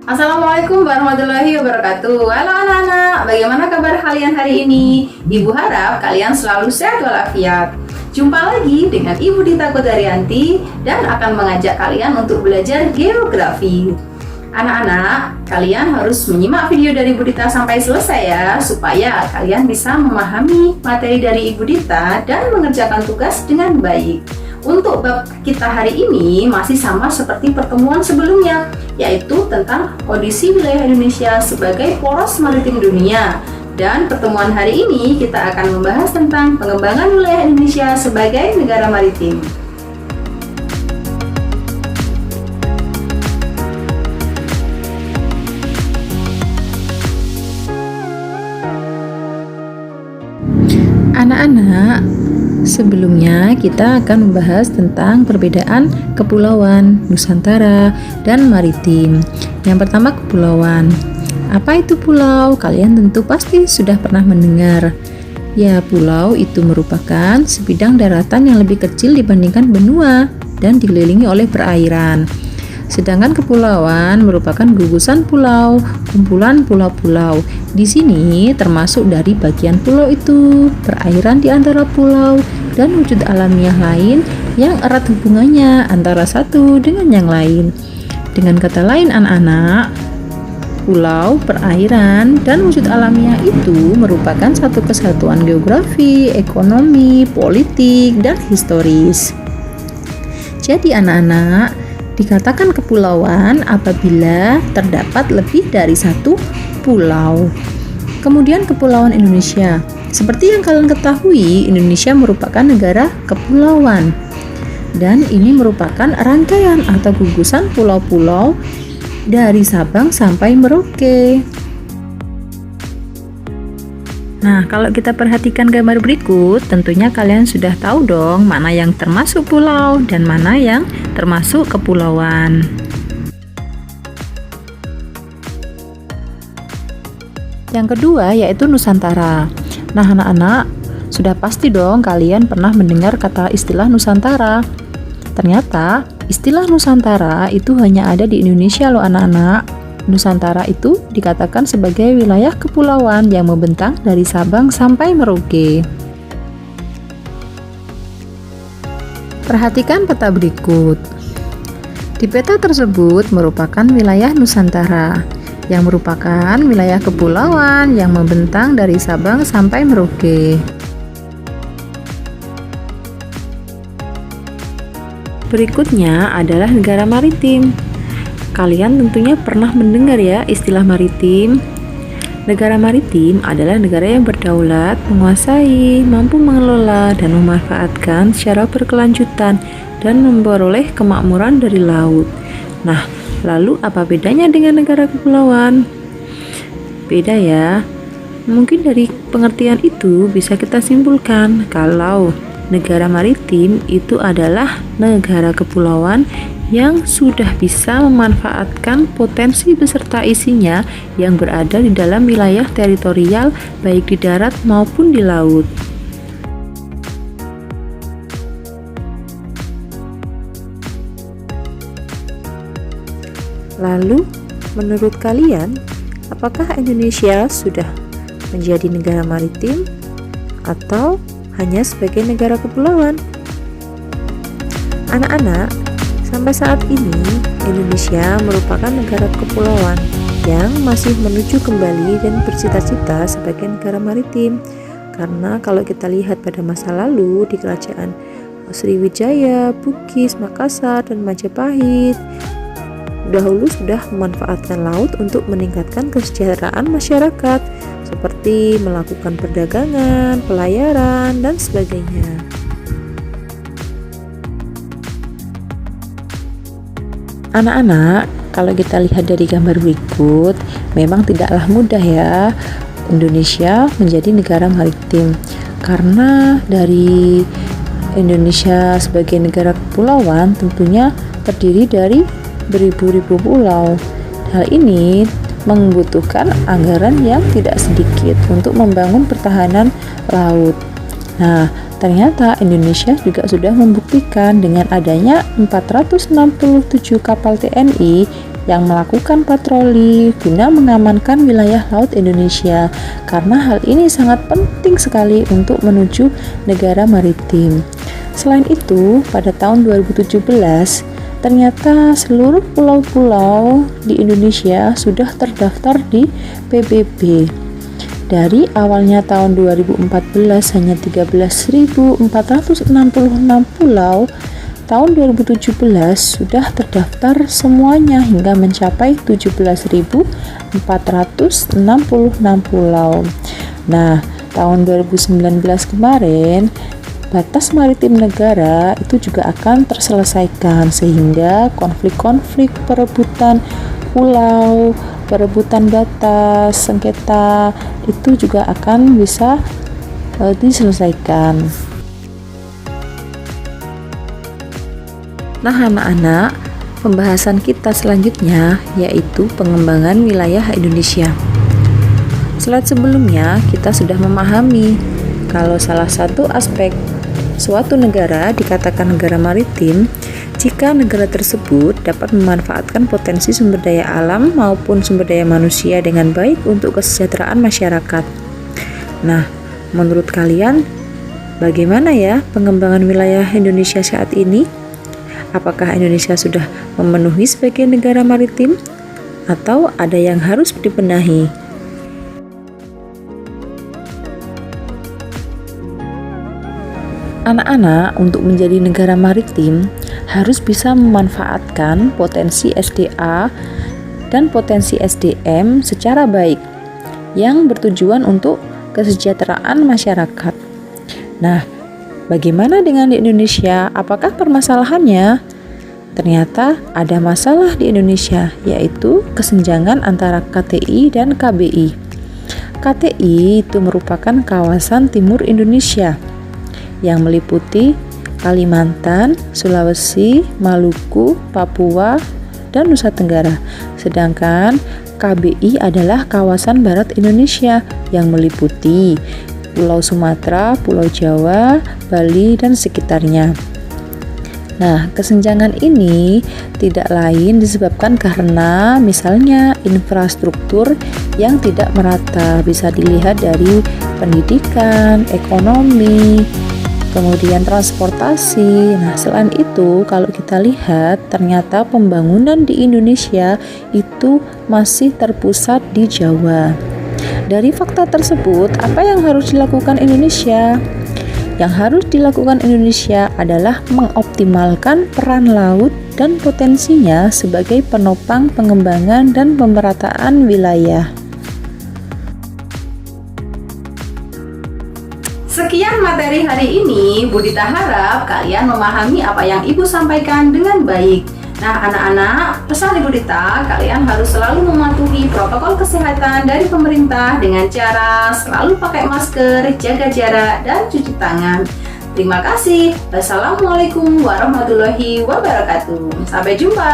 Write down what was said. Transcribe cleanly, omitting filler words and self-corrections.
Assalamualaikum warahmatullahi wabarakatuh. Halo anak-anak, bagaimana kabar kalian hari ini? Ibu harap kalian selalu sehat walafiat. Jumpa lagi dengan Ibu Dita Kodarianti dan akan mengajak kalian untuk belajar geografi. Anak-anak, kalian harus menyimak video dari Ibu Dita sampai selesai ya, supaya kalian bisa memahami materi dari Ibu Dita dan mengerjakan tugas dengan baik. Untuk bab kita hari ini masih sama seperti pertemuan sebelumnya, yaitu tentang kondisi wilayah Indonesia sebagai poros maritim dunia. Dan pertemuan hari ini kita akan membahas tentang pengembangan wilayah Indonesia sebagai negara maritim. Anak-anak, sebelumnya kita akan membahas tentang perbedaan kepulauan, Nusantara, dan maritim. Yang pertama, kepulauan. Apa itu pulau? Kalian tentu pasti sudah pernah mendengar. Ya, pulau itu merupakan sebidang daratan yang lebih kecil dibandingkan benua dan dikelilingi oleh perairan. Sedangkan kepulauan merupakan gugusan pulau, kumpulan pulau-pulau. Di sini termasuk dari bagian pulau itu, perairan di antara pulau, dan wujud alamiah lain yang erat hubungannya antara satu dengan yang lain. Dengan kata lain anak-anak, pulau, perairan, dan wujud alamiah itu merupakan satu kesatuan geografi, ekonomi, politik, dan historis. Jadi anak-anak, dikatakan kepulauan apabila terdapat lebih dari satu pulau. Kemudian kepulauan Indonesia. Seperti yang kalian ketahui, Indonesia merupakan negara kepulauan. Dan ini merupakan rangkaian atau gugusan pulau-pulau dari Sabang sampai Merauke. Nah, kalau kita perhatikan gambar berikut, tentunya kalian sudah tahu dong mana yang termasuk pulau dan mana yang termasuk kepulauan. Yang kedua yaitu Nusantara. Nah, anak-anak, sudah pasti dong kalian pernah mendengar kata istilah Nusantara. Ternyata istilah Nusantara itu hanya ada di Indonesia loh anak-anak. Nusantara itu dikatakan sebagai wilayah kepulauan yang membentang dari Sabang sampai Merauke. Perhatikan peta berikut. Di peta tersebut merupakan wilayah Nusantara, yang merupakan wilayah kepulauan yang membentang dari Sabang sampai Merauke. Berikutnya adalah negara maritim. Kalian tentunya pernah mendengar ya istilah maritim. Negara maritim adalah negara yang berdaulat, menguasai, mampu mengelola, dan memanfaatkan secara berkelanjutan dan memperoleh kemakmuran dari laut. Nah, lalu apa bedanya dengan negara kepulauan? Beda ya. Mungkin dari pengertian itu bisa kita simpulkan kalau negara maritim itu adalah negara kepulauan yang sudah bisa memanfaatkan potensi beserta isinya yang berada di dalam wilayah teritorial baik di darat maupun di laut. Lalu, menurut kalian, apakah Indonesia sudah menjadi negara maritim atau hanya sebagai negara kepulauan? Anak-anak, sampai saat ini Indonesia merupakan negara kepulauan yang masih menuju kembali dan bercita-cita sebagai negara maritim. Karena kalau kita lihat pada masa lalu di kerajaan Sriwijaya, Bugis, Makassar, dan Majapahit dahulu sudah memanfaatkan laut untuk meningkatkan kesejahteraan masyarakat seperti melakukan perdagangan, pelayaran, dan sebagainya. Anak-anak, kalau kita lihat dari gambar berikut, memang tidaklah mudah ya Indonesia menjadi negara maritim. Karena dari Indonesia sebagai negara kepulauan tentunya terdiri dari beribu-ribu pulau. Hal ini membutuhkan anggaran yang tidak sedikit untuk membangun pertahanan laut. Nah, ternyata Indonesia juga sudah membuktikan dengan adanya 467 kapal TNI yang melakukan patroli guna mengamankan wilayah laut Indonesia, karena hal ini sangat penting sekali untuk menuju negara maritim. Selain itu, pada tahun 2017 ternyata seluruh pulau-pulau di Indonesia sudah terdaftar di PBB. Dari awalnya tahun 2014 hanya 13.466 pulau, tahun 2017 sudah terdaftar semuanya hingga mencapai 17.466 pulau. Nah, tahun 2019 kemarin batas maritim negara itu juga akan terselesaikan, sehingga konflik-konflik perebutan pulau, perebutan batas, sengketa itu juga akan bisa diselesaikan. Nah, anak-anak, pembahasan kita selanjutnya yaitu pengembangan wilayah Indonesia. Slide sebelumnya kita sudah memahami kalau salah satu aspek suatu negara dikatakan negara maritim jika negara tersebut dapat memanfaatkan potensi sumber daya alam maupun sumber daya manusia dengan baik untuk kesejahteraan masyarakat. Nah, menurut kalian bagaimana ya pengembangan wilayah Indonesia saat ini? Apakah Indonesia sudah memenuhi sebagai negara maritim atau ada yang harus dibenahi? Anak-anak untuk menjadi negara maritim harus bisa memanfaatkan potensi SDA dan potensi SDM secara baik yang bertujuan untuk kesejahteraan masyarakat. Nah, bagaimana dengan di Indonesia? Apakah permasalahannya? Ternyata ada masalah di Indonesia, yaitu kesenjangan antara KTI dan KBI. KTI itu merupakan kawasan timur Indonesia yang meliputi Kalimantan, Sulawesi, Maluku, Papua, dan Nusa Tenggara. Sedangkan KBI adalah kawasan barat Indonesia yang meliputi Pulau Sumatera, Pulau Jawa, Bali, dan sekitarnya. Nah, kesenjangan ini tidak lain disebabkan karena misalnya infrastruktur yang tidak merata, bisa dilihat dari pendidikan, ekonomi, kemudian transportasi. Nah, selain itu kalau kita lihat ternyata pembangunan di Indonesia itu masih terpusat di Jawa. Dari fakta tersebut, apa yang harus dilakukan Indonesia? Yang harus dilakukan Indonesia adalah mengoptimalkan peran laut dan potensinya sebagai penopang pengembangan dan pemerataan wilayah. Sekian materi hari ini. Budita harap kalian memahami apa yang Ibu sampaikan dengan baik. Nah, anak-anak, pesan Ibu Dita, kalian harus selalu mematuhi protokol kesehatan dari pemerintah dengan cara selalu pakai masker, jaga jarak, dan cuci tangan. Terima kasih. Wassalamualaikum warahmatullahi wabarakatuh. Sampai jumpa.